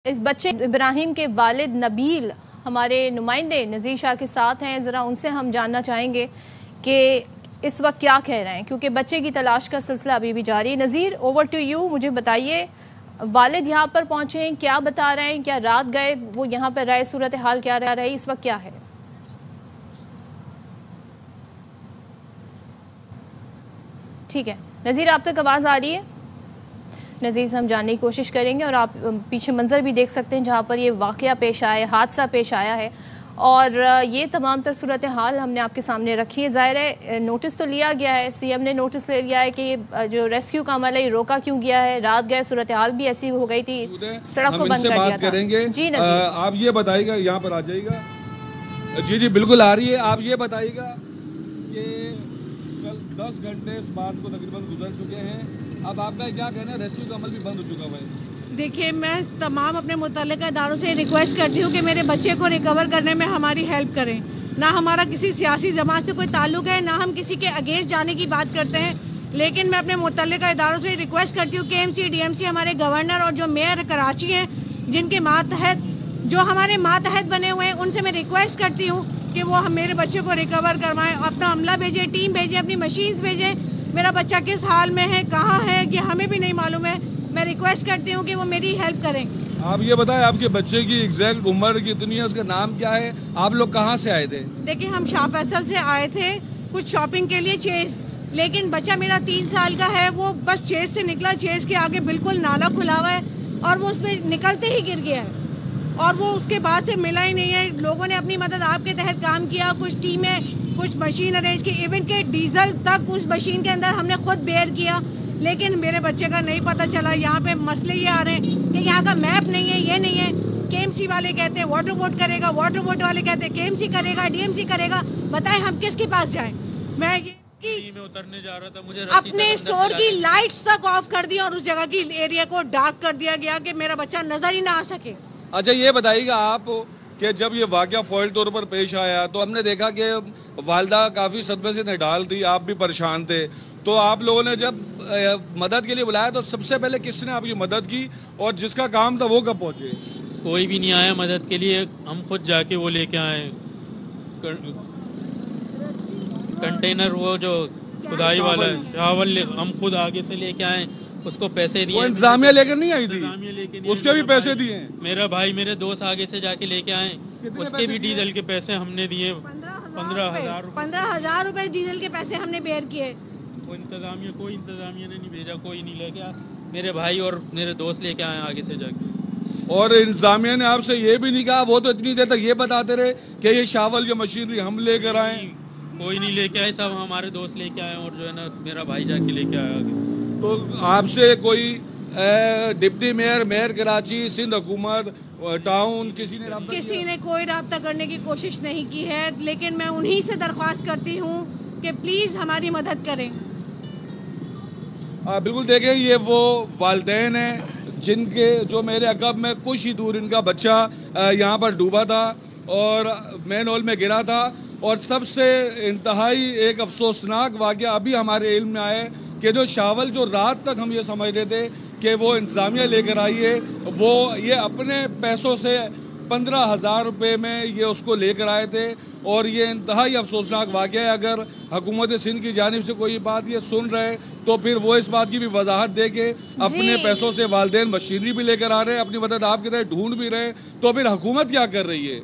اس بچے ابراہیم کے والد نبیل ہمارے نمائندے نذیر شاہ کے ساتھ ہیں. ذرا ان سے ہم جاننا چاہیں گے کہ اس وقت کیا کہہ رہے ہیں، کیونکہ بچے کی تلاش کا سلسلہ ابھی بھی جاری ہے. Nazir, over to you. مجھے بتائیے والد یہاں پر پہنچے ہیں، کیا بتا رہے ہیں، کیا رات گئے وہ یہاں پر رہے، صورتحال کیا رہی، اس وقت کیا ہے؟ ٹھیک ہے نذیر، آپ تک آواز آ رہی ہے؟ نذیر سے ہم جاننے کی کوشش کریں گے. اور آپ پیچھے منظر بھی دیکھ سکتے ہیں جہاں پر یہ واقعہ پیش آیا ہے، حادثہ پیش آیا ہے، اور یہ تمام تر صورتحال ہم نے آپ کے سامنے رکھی ہے. ظاہر ہے نوٹس تو لیا گیا ہے، سی ایم نے نوٹس لے لیا ہے کہ یہ جو ریسکیو کا عمل ہے یہ روکا کیوں گیا ہے. رات گئے، صورتحال بھی ایسی ہو گئی تھی، سڑک کو بند کر دیا تھا. جی نذیر، آپ یہ بتائیے گا، یہاں پر آ جائیے گا. جی بالکل آ رہی ہے. آپ یہ بتائیے گا کہ 10 گھنٹے اس بات کو تقریباً گزر چکے ہیں، اب آپ کا کیا کہنا ہے؟ ریسکیو کا عمل بھی بند ہو چکا ہوا ہے. دیکھیے، میں تمام اپنے متعلقہ اداروں سے ریکویسٹ کرتی ہوں کہ میرے بچے کو ریکور کرنے میں ہماری ہیلپ کریں. نہ ہمارا کسی سیاسی جماعت سے کوئی تعلق ہے، نہ ہم کسی کے اگینسٹ جانے کی بات کرتے ہیں، لیکن میں اپنے متعلقہ اداروں سے ریکویسٹ کرتی ہوں کہ KMC DMC ہمارے گورنر اور جو میئر کراچی ہیں، جن کے ماتحت جو ہمارے ماتحت بنے ہوئے ہیں، ان سے میں ریکویسٹ کرتی ہوں کہ وہ میرے بچے کو ریکور کروائیں. اپنا عملہ بھیجیں، ٹیم بھیجیں، اپنی مشینز بھیجیں. میرا بچہ کس حال میں ہے، کہاں ہے، یہ ہمیں بھی نہیں معلوم ہے. میں ریکویسٹ کرتی ہوں کہ وہ میری ہیلپ کریں. آپ یہ بتائیں آپ کے بچے کی ایگزیکٹ عمر کتنی ہے، اس کا نام کیا ہے، آپ لوگ کہاں سے آئے تھے؟ دیکھیں، ہم شاہ فیصل سے آئے تھے کچھ شاپنگ کے لیے چیز، لیکن بچہ میرا 3 سال کا ہے. وہ بس چیز سے نکلا، چیز کے آگے بالکل نالا کھلا ہوا ہے اور وہ اس پہ نکلتے ہی گر گیا ہے، اور وہ اس کے بعد سے ملا ہی نہیں ہے. لوگوں نے اپنی مدد آپ کے تحت کام کیا، کچھ ٹیمیں، کچھ مشین ارینج کی، ایون کہ ڈیزل تک اس مشین کے اندر ہم نے خود بیئر کیا، لیکن میرے بچے کا نہیں پتہ چلا. یہاں پہ مسئلے یہ آ رہے ہیں کہ یہاں کا میپ نہیں ہے، یہ نہیں ہے. KMC والے کہتے ہیں واٹر بورڈ کرے گا، واٹر بورڈ والے کہتے ہیں KMC کرے گا، DMC کرے گا. بتائیں ہم کس کے پاس جائیں؟ میں اترنے جا رہا تھا، مجھے اپنے اسٹور کی لائٹس تک آف کر دی اور اس جگہ کی ایریا کو ڈارک کر دیا گیا کہ میرا بچہ نظر ہی نہ آ سکے. اچھا یہ بتائیے گا آپ کہ جب یہ واقعہ فوری طور پر پیش آیا تو ہم نے دیکھا کہ والدہ کافی صدمے سے نڈال تھی، آپ بھی پریشان تھے، تو آپ لوگوں نے جب مدد کے لیے بلایا تو سب سے پہلے کس نے آپ کی مدد کی، اور جس کا کام تھا وہ کب پہنچے؟ کوئی بھی نہیں آیا مدد کے لیے، ہم خود جا کے وہ لے کے آئے کنٹینر، وہ جو کھدائی والا ہے شاول، ہم خود آگے سے لے کے آئے، اس کو پیسے دیے. وہ انتظامیہ لے کر نہیں آئی تھی، اس کے بھی پیسے دیے ہیں؟ میرا بھائی، میرے دوست آگے سے جا کے لے کے آئے، اس کے بھی ڈیزل کے پیسے ہم نے دیے. 15,000 روپے ڈیزل کے پیسے ہم نے بیئر کیے. کوئی انتظامیہ نے نہیں بھیجا، کوئی نہیں لے کے آیا. میرے بھائی اور میرے دوست لے کے آئے آگے سے جا کے. اور انتظامیہ نے آپ سے یہ بھی نہیں کہا؟ وہ تو اتنی دیر تک یہ بتاتے رہے کہ یہ شاول جو مشینری ہم لے کر آئے. کوئی نہیں لے کے آئے، سب ہمارے دوست لے کے آئے، اور جو ہے نا میرا بھائی جا کے لے کے آیا آگے. تو آپ سے کوئی ڈپٹی میئر کراچی، سندھ حکومت، ٹاؤن، کسی نے کوئی رابطہ کرنے کی کوشش نہیں کی ہے، لیکن میں انہی سے درخواست کرتی ہوں کہ پلیز ہماری مدد کریں. بالکل. دیکھیں، یہ وہ والدین ہیں جن کے جو میرے عقب میں کچھ ہی دور ان کا بچہ یہاں پر ڈوبا تھا اور مین ہول میں گرا تھا. اور سب سے انتہائی ایک افسوسناک واقعہ ابھی ہمارے علم میں آئے کہ جو شاول جو رات تک ہم یہ سمجھ رہے تھے کہ وہ انتظامیہ لے کر آئی ہے، وہ یہ اپنے پیسوں سے 15,000 روپے میں یہ اس کو لے کر آئے تھے. اور یہ انتہائی افسوسناک واقعہ ہے. اگر حکومت سندھ کی جانب سے کوئی بات یہ سن رہے تو پھر وہ اس بات کی بھی وضاحت دے کے اپنے پیسوں سے والدین مشینری بھی لے کر آ رہے ہیں، اپنی مدد آپ کی طرح ڈھونڈ بھی رہے، تو پھر حکومت کیا کر رہی ہے؟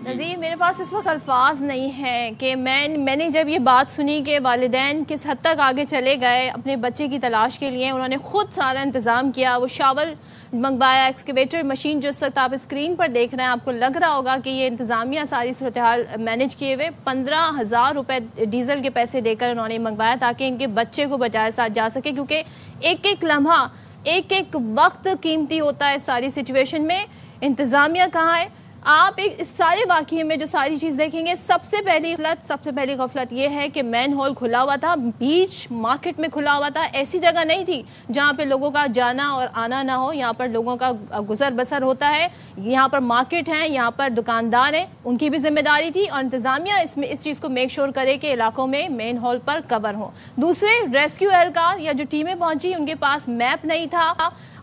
نذیر، میرے پاس اس وقت الفاظ نہیں ہیں کہ میں نے جب یہ بات سنی کہ والدین کس حد تک آگے چلے گئے اپنے بچے کی تلاش کے لیے. انہوں نے خود سارا انتظام کیا، وہ شاول منگوایا، ایکسکیویٹر مشین جو اس وقت آپ اسکرین پر دیکھ رہے ہیں، آپ کو لگ رہا ہوگا کہ یہ انتظامیہ ساری صورتحال مینیج کیے ہوئے. 15,000 روپے ڈیزل کے پیسے دے کر انہوں نے منگوایا تاکہ ان کے بچے کو بچایا ساتھ جا سکے، کیونکہ ایک ایک لمحہ، ایک ایک وقت قیمتی ہوتا ہے ساری سچویشن میں. انتظامیہ کہاں ہے؟ آپ اس سارے واقعے میں جو ساری چیز دیکھیں گے، سب سے پہلی غفلت یہ ہے کہ مین ہول کھلا ہوا تھا، بیچ مارکیٹ میں کھلا ہوا تھا. ایسی جگہ نہیں تھی جہاں پہ لوگوں کا جانا اور آنا نہ ہو. یہاں پر لوگوں کا گزر بسر ہوتا ہے، یہاں پر مارکیٹ ہیں، یہاں پر دکاندار ہیں، ان کی بھی ذمہ داری تھی. اور انتظامیہ اس چیز کو میک شور کرے کہ علاقوں میں مین ہول پر کور ہوں. دوسرے ریسکیو اہلکار یا جو ٹیمیں پہنچی ان کے پاس میپ نہیں تھا،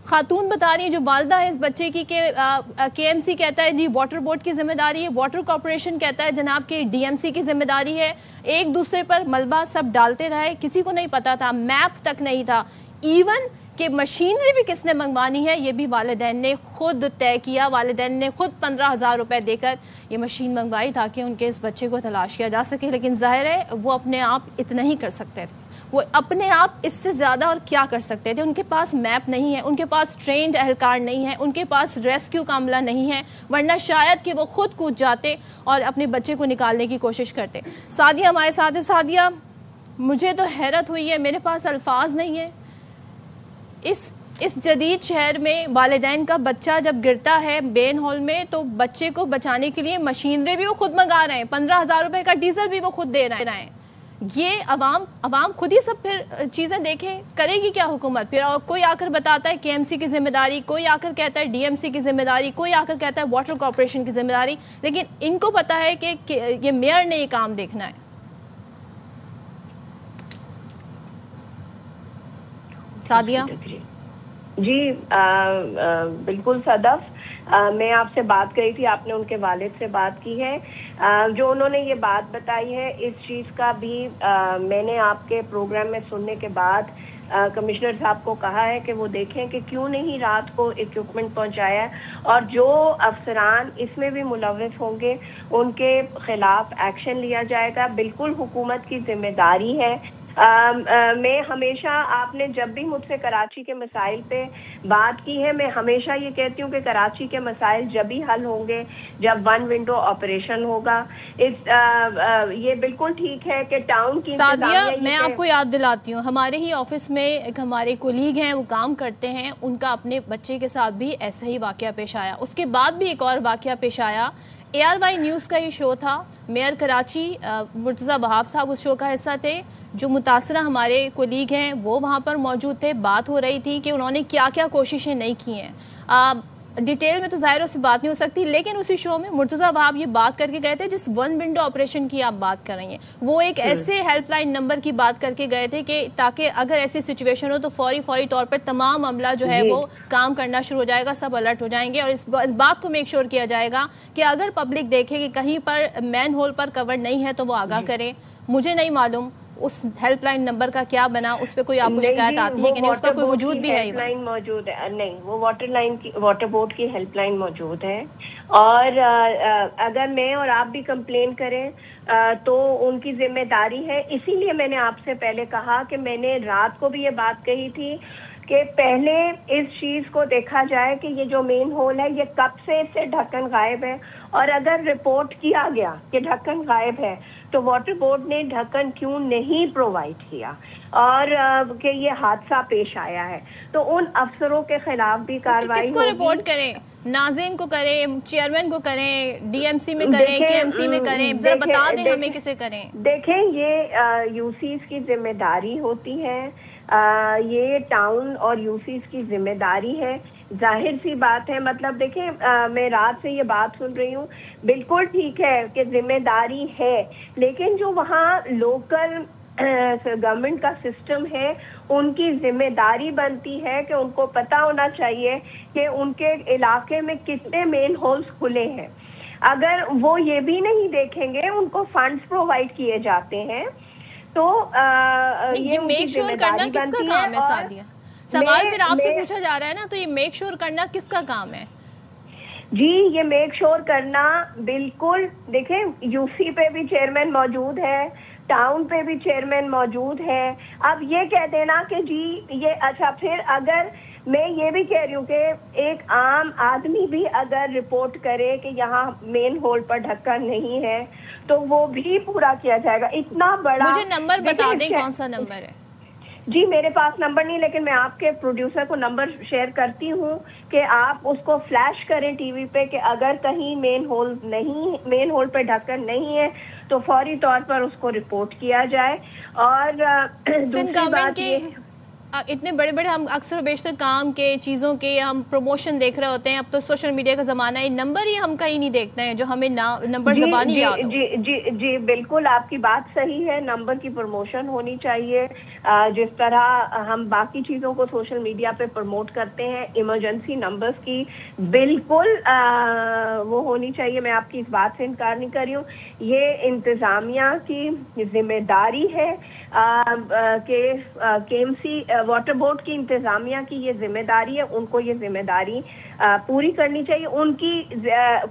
خاتون بتا رہی ہیں جو والدہ ہے اس بچے کی کہ کے ایم سی کہتا ہے جی واٹر بورڈ کی ذمہ داری ہے, واٹر کارپوریشن کہتا ہے جناب کہ ڈی ایم سی کی ذمہ داری ہے. ایک دوسرے پر ملبہ سب ڈالتے رہے, کسی کو نہیں پتا تھا, میپ تک نہیں تھا. ایون کہ مشینری بھی کس نے منگوانی ہے یہ بھی والدین نے خود طے کیا. والدین نے خود 15,000 روپے دے کر یہ مشین منگوائی تاکہ ان کے اس بچے کو تلاش کیا جا سکے. لیکن ظاہر ہے وہ اپنے آپ اتنا ہی کر سکتے تھے, وہ اپنے آپ اس سے زیادہ اور کیا کر سکتے تھے. ان کے پاس میپ نہیں ہے, ان کے پاس ٹرینڈ اہلکار نہیں ہے, ان کے پاس ریسکیو کا عملہ نہیں ہے, ورنہ شاید کہ وہ خود کود جاتے اور اپنے بچے کو نکالنے کی کوشش کرتے. سعدیہ ہمارے ساتھ ہے. سعدیہ, مجھے تو حیرت ہوئی ہے, میرے پاس الفاظ نہیں ہے. اس جدید شہر میں والدین کا بچہ جب گرتا ہے مین ہال میں تو بچے کو بچانے کے لیے مشینری بھی وہ خود منگا رہے ہیں, 15,000 روپے کا ڈیزل بھی وہ خود دے رہے ہیں. یہ عوام خود ہی سب پھر چیزیں دیکھے کرے گی کیا حکومت؟ پھر کوئی آ کر بتاتا ہے کے ایم سی کی ذمہ داری, کوئی آ کر کہتا ہے ڈی ایم سی کی ذمہ داری, کوئی آ کر کہتا ہے واٹر کارپوریشن کی ذمہ داری, لیکن ان کو پتا ہے کہ یہ میئر نے یہ کام دیکھنا ہے. سعدیہ جی بالکل صدف, میں آپ سے بات کری تھی, آپ نے ان کے والد سے بات کی ہے. جو انہوں نے یہ بات بتائی ہے اس چیز کا بھی میں نے آپ کے پروگرام میں سننے کے بعد کمشنر صاحب کو کہا ہے کہ وہ دیکھیں کہ کیوں نہیں رات کو اکوپمنٹ پہنچایا ہے, اور جو افسران اس میں بھی ملوث ہوں گے ان کے خلاف ایکشن لیا جائے گا. بالکل حکومت کی ذمہ داری ہے. میں ہمیشہ, آپ نے جب بھی مجھ سے کراچی کے مسائل پہ بات کی ہے, میں ہمیشہ یہ کہتی ہوں کہ کراچی کے مسائل جب ہی حل ہوں گے جب ون ونڈو آپریشن ہوگا. یہ بالکل ٹھیک ہے کہ ٹاؤن کی سعدیہ, میں آپ کو یاد دلاتی ہوں, ہمارے ہی آفس میں ایک ہمارے کولیگ ہیں, وہ کام کرتے ہیں, ان کا اپنے بچے کے ساتھ بھی ایسا ہی واقعہ پیش آیا. اس کے بعد بھی ایک اور واقعہ پیش آیا. اے آر وائی نیوز کا یہ شو تھا, میئر کراچی مرتضیٰ وہاب صاحب اس شو کا حصہ تھے. جو متاثرہ ہمارے کولیگ ہیں وہ وہاں پر موجود تھے. بات ہو رہی تھی کہ انہوں نے کیا کیا کوششیں نہیں کی ہیں. ڈیٹیل میں تو ظاہر اس سے بات نہیں ہو سکتی, لیکن اسی شو میں مرتضیٰ وہاب یہ بات کر کے گئے تھے جس ون ونڈو آپریشن کی آپ بات کر رہی ہیں, وہ ایک ایسے ہیلپ لائن نمبر کی بات کر کے گئے تھے کہ تاکہ اگر ایسی سچویشن ہو تو فوری طور پر تمام عملہ جو ہے وہ کام کرنا شروع ہو جائے گا, سب الرٹ ہو جائیں گے, اور اس بات کو میک شور کیا جائے گا کہ اگر پبلک دیکھے کہ کہیں پر مین ہول پر کور نہیں ہے تو وہ آگاہ کرے. مجھے نہیں معلوم اس ہیلپ لائن نمبر کا کیا بنا, اس پہ کوئی آپ کو شکایت آتی ہے کہ نہیں, اس کا کوئی وجود بھی ہے؟ ہیلپ لائن موجود ہے, نہیں, وہ واٹر بورڈ کی ہیلپ لائن موجود ہے, اور اگر میں اور آپ بھی کمپلین کریں تو ان کی ذمہ داری ہے. اسی لیے میں نے آپ سے پہلے کہا کہ میں نے رات کو بھی یہ بات کہی تھی کہ پہلے اس چیز کو دیکھا جائے کہ یہ جو مین ہول ہے یہ کب سے اس سے ڈھکن غائب ہے, اور اگر رپورٹ کیا گیا کہ ڈھکن غائب ہے تو واٹر بورڈ نے ڈھکن کیوں نہیں پرووائڈ کیا, اور کہ یہ حادثہ پیش آیا ہے, تو ان افسروں کے خلاف بھی کارروائی ہوگی. کس کو رپورٹ کریں؟ ناظرین کو کریں, چیئرمین کو کریں, ڈی ایم سی میں کریں, کے ایم سی میں کریں, ذرا بتا دیں ہمیں کسے کریں. دیکھیں, یہ یو سیز کی ذمہ داری ہوتی ہے, یہ ٹاؤن اور یو سیز کی ذمہ داری ہے. ظاہر سی بات ہے, مطلب دیکھیں, میں رات سے یہ بات سن رہی ہوں, بالکل ٹھیک ہے کہ ذمہ داری ہے, لیکن جو وہاں لوکل گورنمنٹ کا سسٹم ہے ان کی ذمہ داری بنتی ہے کہ ان کو پتہ ہونا چاہیے کہ ان کے علاقے میں کتنے مین ہولز کھلے ہیں. اگر وہ یہ بھی نہیں دیکھیں گے, ان کو فنڈز پرووائڈ کیے جاتے ہیں, تو یہ میک شور کرنا کس کا کام ہے؟ سعدیہ, سوال پھر آپ سے پوچھا جا رہا ہے نا, تو یہ میک شور کرنا کس کا کام ہے؟ جی, یہ میک شور کرنا بالکل, دیکھیں, یو سی پہ بھی چیئرمین موجود ہے, ٹاؤن پہ بھی چیئرمین موجود ہے. اب یہ کہہ دینا کہ جی یہ اچھا, پھر اگر میں یہ بھی کہہ رہی ہوں کہ ایک عام آدمی بھی اگر رپورٹ کرے کہ یہاں مین ہول پر ڈھکن نہیں ہے تو وہ بھی پورا کیا جائے گا. اتنا بڑا, مجھے نمبر بتا دیں کون سا نمبر ہے؟ جی میرے پاس نمبر نہیں, لیکن میں آپ کے پروڈیوسر کو نمبر شیئر کرتی ہوں کہ آپ اس کو فلیش کریں ٹی وی پہ کہ اگر کہیں مین ہول پہ ڈھکن نہیں ہے تو فوری طور پر اس کو رپورٹ کیا جائے. اور دوسری بات یہ, اتنے بڑے بڑے ہم اکثر و بیشتر کام کے چیزوں کے ہم پروموشن دیکھ رہے ہوتے ہیں. اب تو سوشل میڈیا کا زمانہ ہے, نمبر ہی ہم کہیں نہیں دیکھتے ہیں جو ہمیں نمبر زبانی یاد ہو. جی بالکل آپ کی بات صحیح ہے, نمبر کی پروموشن ہونی چاہیے. جس طرح ہم باقی چیزوں کو سوشل میڈیا پہ پروموٹ کرتے ہیں, ایمرجنسی نمبرز کی بالکل وہ ہونی چاہیے. میں آپ کی اس بات سے انکار نہیں کر رہی ہوں. یہ انتظامیہ کی ذمہ داری ہے کہ KMC واٹر بورڈ کی انتظامیہ کی یہ ذمہ داری ہے, ان کو یہ ذمہ داری پوری کرنی چاہیے. ان کی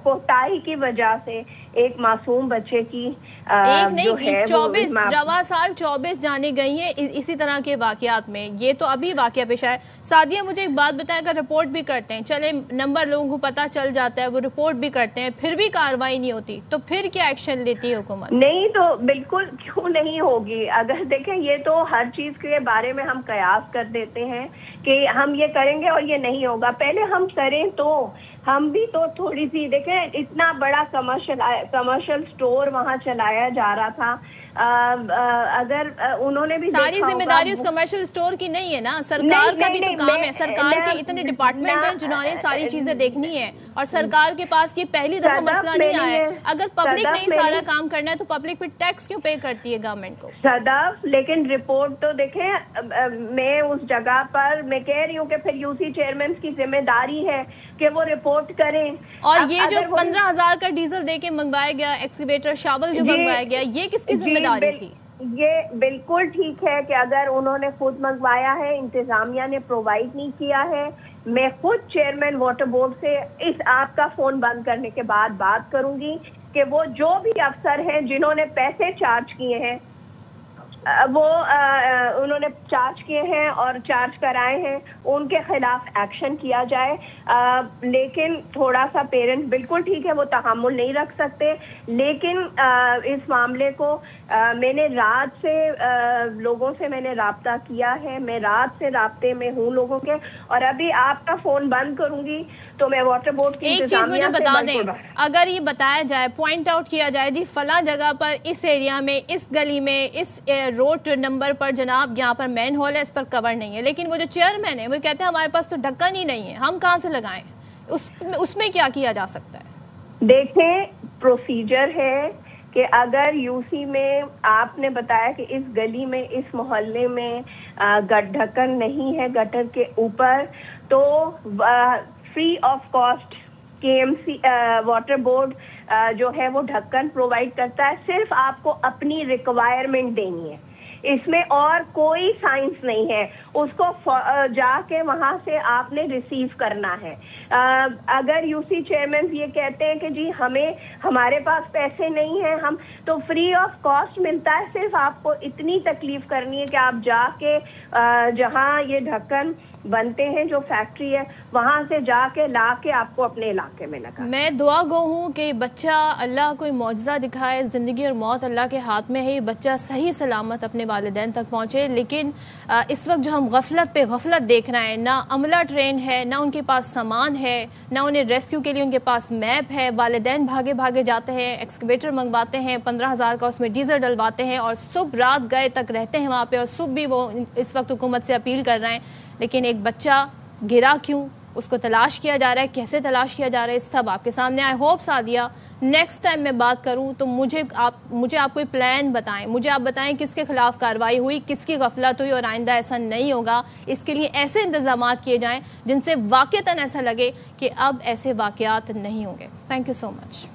کوتاہی کی وجہ سے ایک معصوم بچے کی ایک نہیں 24 رواں سال 24 جانے گئی ہیں اسی طرح کے واقعات میں. یہ تو ابھی واقعہ پیش آیا. سعدیہ مجھے ایک بات بتائیں, اگر رپورٹ بھی کرتے ہیں, چلے نمبر لوگوں کو پتہ چل جاتا ہے, وہ رپورٹ بھی کرتے ہیں, پھر بھی کارروائی نہیں ہوتی, تو پھر کیا ایکشن لیتی ہے حکومت؟ نہیں تو بالکل کیوں نہیں ہوگی. اگر دیکھیں یہ تو ہر چیز کے بارے میں ہم قیاس کر دیتے ہیں کہ ہم یہ کریں گے اور یہ نہیں ہوگا. پہلے ہم کریں تو ہم بھی تو تھوڑی سی دیکھیں, اتنا بڑا کمرشل سٹور وہاں چلایا جا رہا تھا. اگر انہوں نے بھی ساری ذمہ داری اس کمرشل سٹور کی نہیں ہے نا, سرکار کا بھی تو کام ہے. سرکار کے اتنے ڈپارٹمنٹ ہیں جنہوں نے ساری چیزیں دیکھنی ہے, اور سرکار کے پاس یہ پہلی دفعہ مسئلہ نہیں آیا ہے. اگر پبلک نہیں سارا کام کرنا ہے تو پبلک پہ ٹیکس کیوں پے کرتی ہے گورنمنٹ کو؟ صدف, لیکن رپورٹ تو دیکھیں, میں اس جگہ پر میں کہہ رہی ہوں کہ پھر UC چیئرمین کی ذمہ داری ہے کہ وہ رپورٹ کریں. اور یہ جو 15,000 کا ڈیزل دے کے منگوایا گیا ایکسکیویٹر شاول جو منگوایا گیا, یہ کس کی ذمہ داری تھی؟ یہ بالکل ٹھیک ہے کہ اگر انہوں نے خود منگوایا ہے, انتظامیہ نے پرووائڈ نہیں کیا ہے. میں خود چیئرمین واٹر بورڈ سے اس آپ کا فون بند کرنے کے بعد بات کروں گی کہ وہ جو بھی افسر ہیں جنہوں نے پیسے چارج کیے ہیں, وہ انہوں نے چارج کیے ہیں اور چارج کرائے ہیں, ان کے خلاف ایکشن کیا جائے. لیکن تھوڑا سا پیرنٹس بالکل ٹھیک ہے وہ تحمل نہیں رکھ سکتے, لیکن اس معاملے کو میں نے رات سے لوگوں سے میں نے رابطہ کیا ہے, میں رات سے رابطے میں ہوں لوگوں کے, اور ابھی آپ کا فون بند کروں گی تو میں واٹر بورڈ کی ایک چیز مجھے بتا دیں, اگر یہ بتایا جائے, پوائنٹ آؤٹ کیا جائے جی فلاں جگہ پر اس ایریا میں اس گلی میں اس روڈ نمبر پر جناب یہاں پر مین ہول ہے, اس پر کور نہیں ہے, لیکن وہ جو چیئرمین ہے وہ کہتے ہیں ہمارے پاس تو ڈھکن ہی نہیں ہے, ہم کہاں سے لگائیں؟ اس میں کیا کیا جا سکتا ہے؟ دیکھیں پروسیجر ہے کہ اگر UC میں آپ نے بتایا کہ اس گلی میں اس محلے میں ڈھکن نہیں ہے گٹر کے اوپر, تو free of cost KMC water board جو ہے وہ ڈھکن پرووائڈ کرتا ہے. صرف آپ کو اپنی ریکوائرمنٹ دینی ہے, اس میں اور کوئی سائنس نہیں ہے. اس کو جا کے وہاں سے آپ نے ریسیو کرنا ہے. اگر UC چیئرمین یہ کہتے ہیں کہ جی ہمارے پاس پیسے نہیں ہیں, ہم تو فری آف کاسٹ ملتا ہے. صرف آپ کو اتنی تکلیف کرنی ہے کہ آپ جا کے جہاں یہ ڈھکن بنتے ہیں جو فیکٹری ہے وہاں سے جا کے لا کے آپ کو اپنے علاقے میں لگا. میں دعا گو ہوں کہ بچہ اللہ کوئی معجزہ دکھائے, زندگی اور موت اللہ کے ہاتھ میں ہے, یہ بچہ صحیح سلامت اپنے والدین تک پہنچے. لیکن اس وقت جو ہم غفلت پہ غفلت دیکھ رہے ہیں, نہ عملہ ٹرین ہے, نہ ان کے پاس سامان ہے, نہ انہیں ریسکیو کے لیے ان کے پاس میپ ہے. والدین بھاگے بھاگے جاتے ہیں, ایکسکیویٹر منگواتے ہیں, 15,000 کا اس میں ڈیزل ڈلواتے ہیں, اور صبح رات گئے تک رہتے ہیں وہاں پہ, اور صبح بھی وہ اس وقت حکومت سے اپیل کر رہے ہیں. لیکن ایک بچہ گرا کیوں, اس کو تلاش کیا جا رہا ہے, کیسے تلاش کیا جا رہا ہے, سب آپ کے سامنے. I hope Sadia next time میں بات کروں تو مجھے آپ کوئی پلان بتائیں, مجھے آپ بتائیں کس کے خلاف کارروائی ہوئی, کس کی غفلت ہوئی, اور آئندہ ایسا نہیں ہوگا. اس کے لیے ایسے انتظامات کیے جائیں جن سے واقعتاً ایسا لگے کہ اب ایسے واقعات نہیں ہوں گے. Thank you so much.